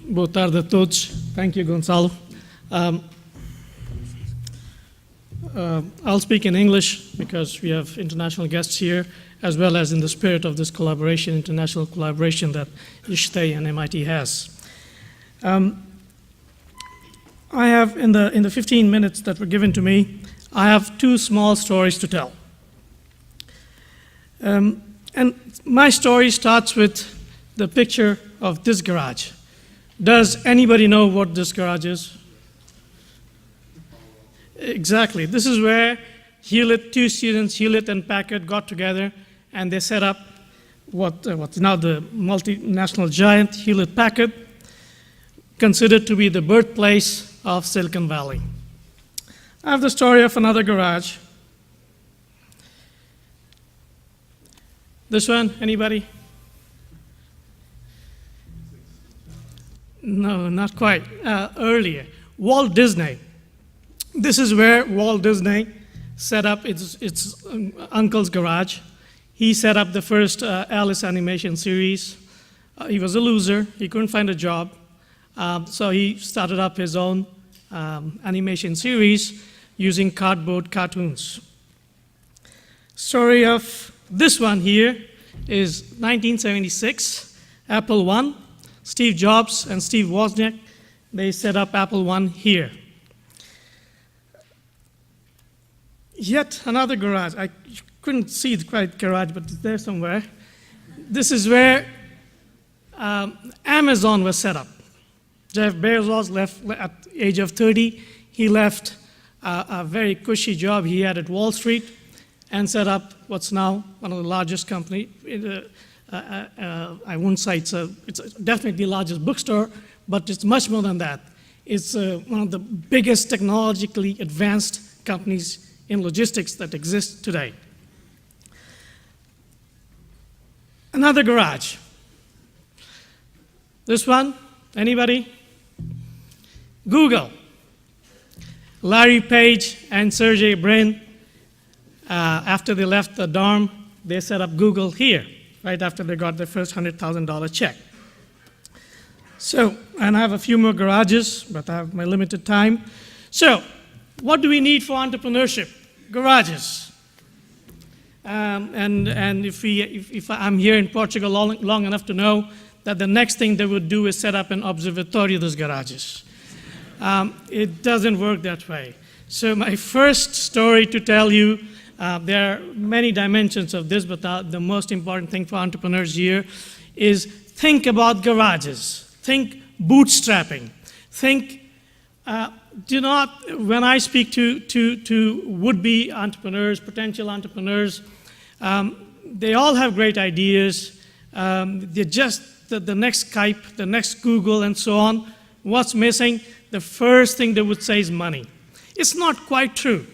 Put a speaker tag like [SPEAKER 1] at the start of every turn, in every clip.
[SPEAKER 1] Boa tarde a todos. Thank you, Gonçalo. I'll speak in English because we have international guests here, as well as in the spirit of this collaboration, international collaboration that ISHTE and MIT has. I have, in the 15 minutes that were given to me, I have two small stories to tell. And my story starts with the picture of this garage. Does anybody know what this garage is? Exactly. This is where Hewlett, two students, Hewlett and Packard, got together and they set up what's now the multinational giant Hewlett Packard, considered to be the birthplace of Silicon Valley. I have the story of another garage. This one, anybody? No, not quite. Earlier, Walt Disney. This is where Walt Disney set up its uncle's garage. He set up the first Alice animation series. He was a loser. He couldn't find a job. So he started up his own animation series using cardboard cartoons. Story of this one here is 1976, Apple I. Steve Jobs and Steve Wozniak, they set up Apple I here. Yet another garage. I couldn't see the quite garage, but it's there somewhere. This is where Amazon was set up. Jeff Bezos left at the age of 30. He left a very cushy job he had at Wall Street and set up what's now one of the largest companies. I won't say it's definitely the largest bookstore, but it's much more than that. It's one of the biggest technologically advanced companies in logistics that exist today. Another garage. This one, anybody? Google. Larry Page and Sergey Brin, after they left the dorm, they set up Google here, right after they got their first $100,000 check. So, and I have a few more garages, but I have my limited time. So, what do we need for entrepreneurship? Garages. And if I'm here in Portugal long enough to know that the next thing they would do is set up an observatory of those garages. It doesn't work that way. So my first story to tell you, there are many dimensions of this, but the most important thing for entrepreneurs here is think about garages. Think bootstrapping. Think, do not, when I speak to would-be entrepreneurs, potential entrepreneurs, they all have great ideas. They're just the next Skype, the next Google, and so on. What's missing? The first thing they would say is money. It's not quite true.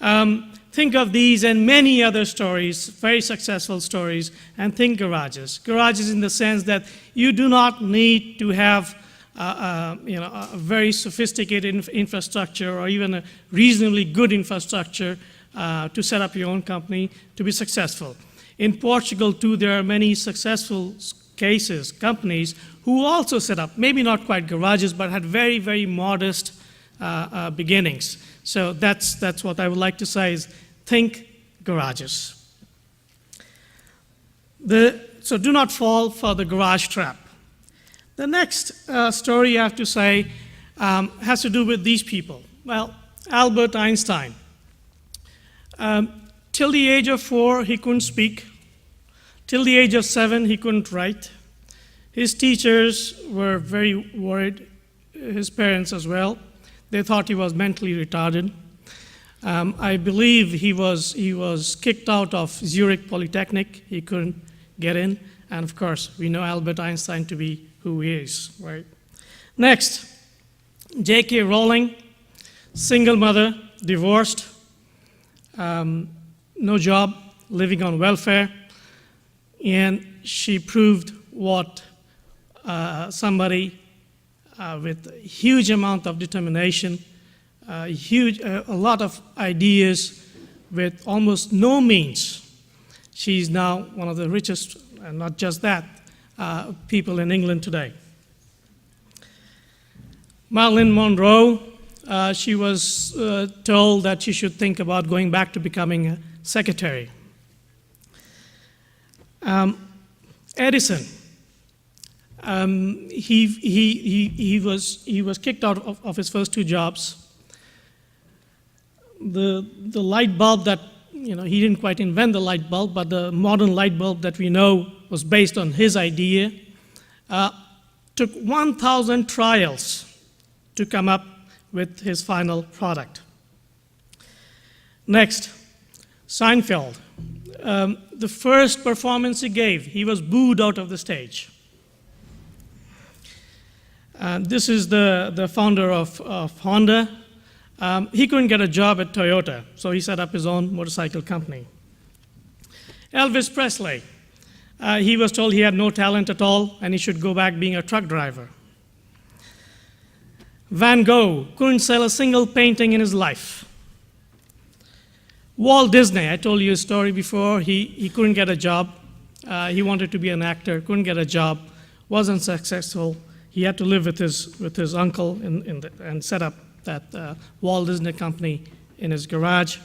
[SPEAKER 1] Think of these and many other stories, very successful stories, and think garages. Garages in the sense that you do not need to have a very sophisticated infrastructure or even a reasonably good infrastructure to set up your own company to be successful. In Portugal, too, there are many successful cases, companies, who also set up, maybe not quite garages, but had very, very modest beginnings. So that's what I would like to say is think garages. So do not fall for the garage trap. The next story I have to say has to do with these people. Well, Albert Einstein. Till the age of 4, he couldn't speak. Till the age of 7, he couldn't write. His teachers were very worried, his parents as well. They thought he was mentally retarded. I believe he was kicked out of Zurich Polytechnic. He couldn't get in. And of course, we know Albert Einstein to be who he is, right? Next, J.K. Rowling, single mother, divorced, no job, living on welfare, and she proved what somebody with a huge amount of determination, a lot of ideas, with almost no means. She's now one of the richest, and not just that, people in England today. Marilyn Monroe, she was told that she should think about going back to becoming a secretary. Edison, he was kicked out of his first two jobs. The light bulb that, he didn't quite invent the light bulb, but the modern light bulb that we know was based on his idea. Took 1,000 trials to come up with his final product. Next, Seinfeld. The first performance he gave, he was booed out of the stage. This is the founder of Honda. He couldn't get a job at Toyota, so he set up his own motorcycle company. Elvis Presley. He was told he had no talent at all and he should go back being a truck driver. Van Gogh couldn't sell a single painting in his life. Walt Disney, I told you a story before, he couldn't get a job. He wanted to be an actor, couldn't get a job, wasn't successful. He had to live with his uncle and set up that Walt Disney Company in his garage.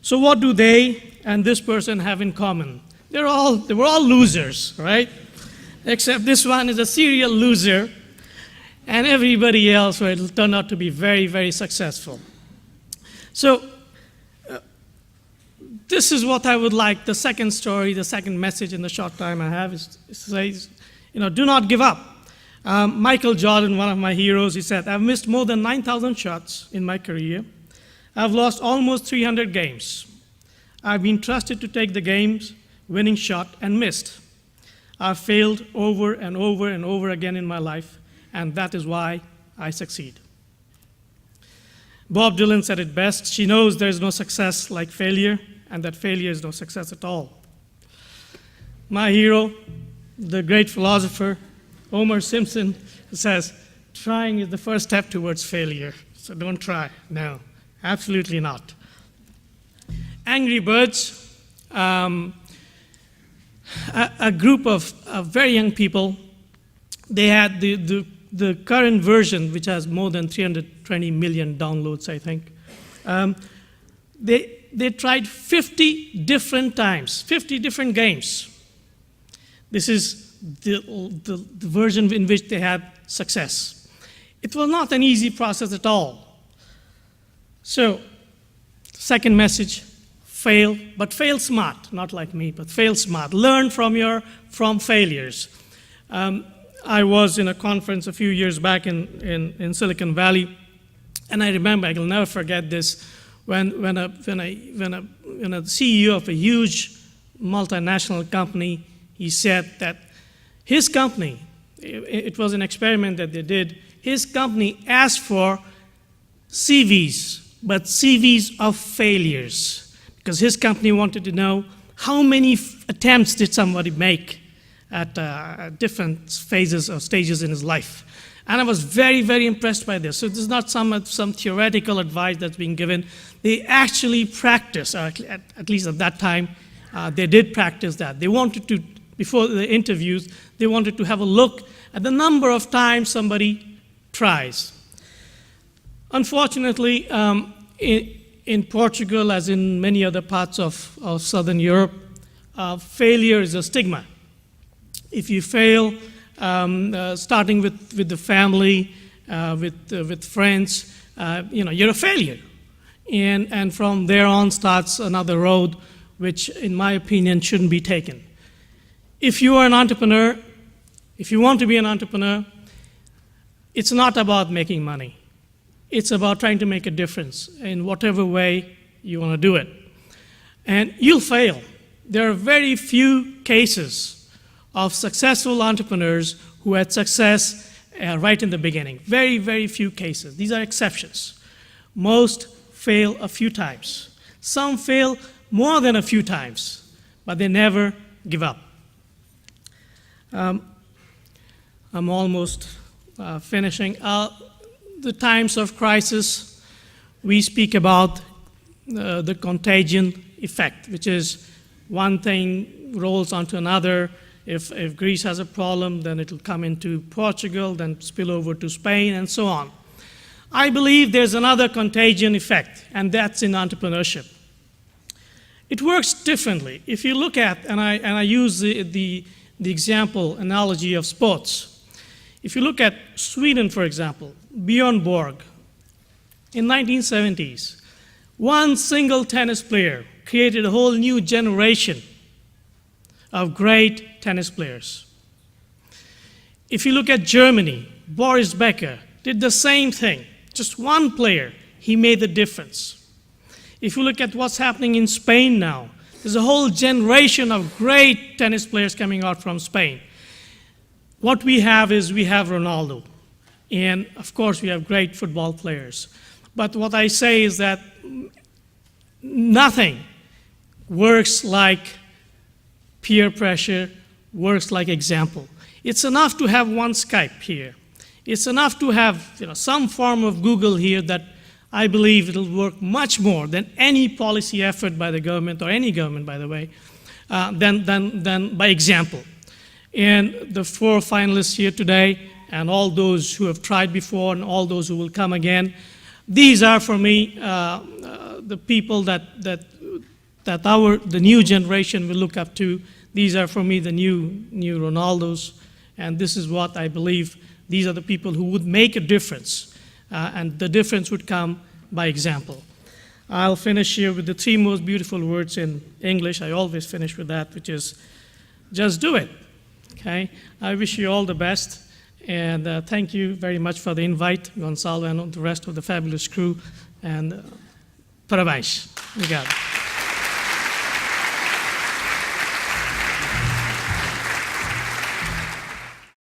[SPEAKER 1] So what do they and this person have in common? They were all losers, right? Except this one is a serial loser, and everybody else will turn out to be very, very successful. So this is what I would like, the second story, the second message in the short time I have is says, do not give up. Michael Jordan, one of my heroes, he said, I've missed more than 9,000 shots in my career. I've lost almost 300 games. I've been trusted to take the game's winning shot and missed. I've failed over and over and over again in my life, and that is why I succeed. Bob Dylan said it best, she knows there is no success like failure, and that failure is no success at all. My hero, the great philosopher, Homer Simpson, says, trying is the first step towards failure, so don't try. No, absolutely not. Angry Birds, a group of very young people, they had the current version, which has more than 320 million downloads, I think. They tried 50 different times, 50 different games. This is the version in which they had success. It was not an easy process at all. So, second message, fail, but fail smart, not like me, but fail smart. Learn from failures. I was in a conference a few years back in Silicon Valley, and I remember, I will never forget this, when a CEO of a huge multinational company, he said that his company, it was an experiment that they did, his company asked for CVs, but CVs of failures, because his company wanted to know how many attempts did somebody make at different phases or stages in his life. And I was very, very impressed by this. So this is not some theoretical advice that's being given. They actually practiced, or at least at that time, they did practice that. They wanted to, before the interviews, they wanted to have a look at the number of times somebody tries. Unfortunately, in Portugal, as in many other parts of Southern Europe, failure is a stigma. If you fail, starting with the family, with friends, you're a failure. And from there on starts another road, which, in my opinion, shouldn't be taken. If you are an entrepreneur, if you want to be an entrepreneur, it's not about making money. It's about trying to make a difference in whatever way you want to do it. And you'll fail. There are very few cases of successful entrepreneurs who had success right in the beginning. Very, very few cases. These are exceptions. Most fail a few times. Some fail more than a few times, but they never give up. I'm almost finishing. The times of crisis, we speak about the contagion effect, which is one thing rolls onto another. If Greece has a problem, then it'll come into Portugal, then spill over to Spain, and so on. I believe there's another contagion effect, and that's in entrepreneurship. It works differently. If you look at, and I use the example, analogy of sports. If you look at Sweden, for example, Björn Borg, in 1970s, one single tennis player created a whole new generation of great tennis players. If you look at Germany, Boris Becker did the same thing. Just one player, he made the difference. If you look at what's happening in Spain now, there's a whole generation of great tennis players coming out from Spain. What we have is we have Ronaldo. And of course, we have great football players. But what I say is that nothing works like peer pressure, works like example. It's enough to have one Skype here. It's enough to have some form of Google here that I believe it'll work much more than any policy effort by the government, or any government, by the way, than by example. And the 4 finalists here today, and all those who have tried before, and all those who will come again, these are for me the people that the new generation will look up to. These are for me the new Ronaldos, and this is what I believe. These are the people who would make a difference. And the difference would come by example. I'll finish here with the 3 most beautiful words in English. I always finish with that, which is, just do it. Okay? I wish you all the best, and thank you very much for the invite, Gonçalo and the rest of the fabulous crew, and parabéns. Obrigado.